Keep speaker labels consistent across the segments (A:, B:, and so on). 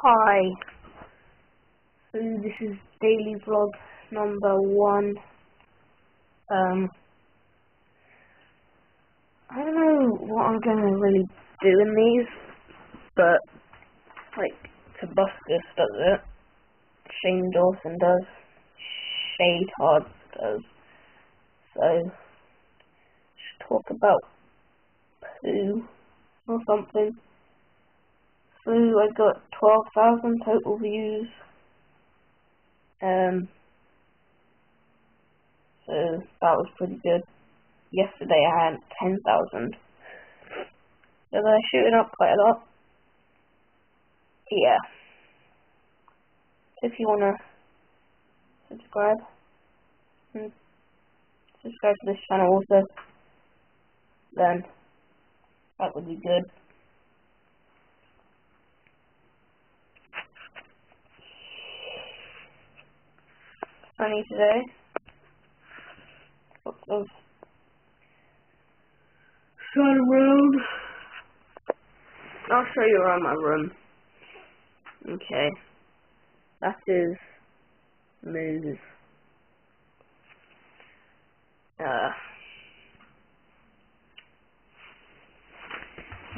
A: Hi, so this is daily vlog number 1. I don't know what I'm gonna really do in these, but like Tobuscus does it, Shane Dawson does, Shay Todd does. So just talk about poo or something. So I got 12,000 total views. So that was pretty good. Yesterday I had 10,000. So they're shooting up quite a lot. Yeah. So if you wanna subscribe to this channel also, then that would be good. Sunny today. Lots of sun around. I'll show you around my room. Okay. That is Moose.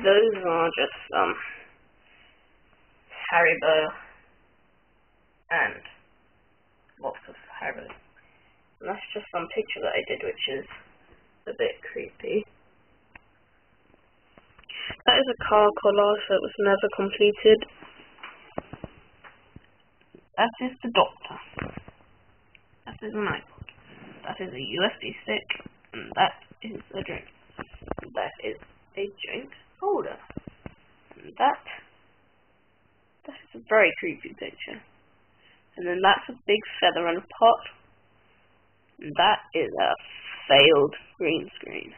A: Those are just some Haribo and lots of Haribo. And that's just some picture that I did, which is a bit creepy. That is a car collage that was never completed. That is the Doctor. That is an iPod. That is a USB stick. And that is a drink. That is a drink holder. And that is a very creepy picture. And then that's a big feather in a pot. And that is a failed green screen.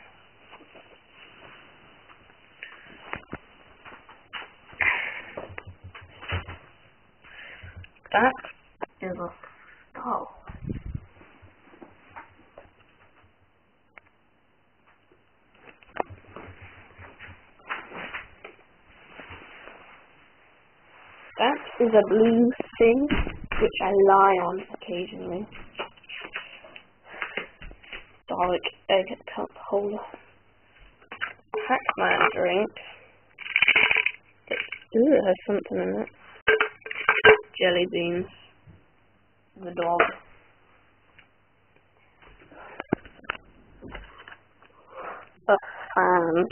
A: That is a skull. That is a blue thing, which I lie on occasionally. Dalek egg cup holder. Pac-Man drink. Ooh, it has something in it. Jelly beans. The dog. A fan.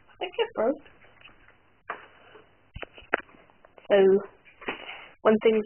A: I think it broke. So, one thing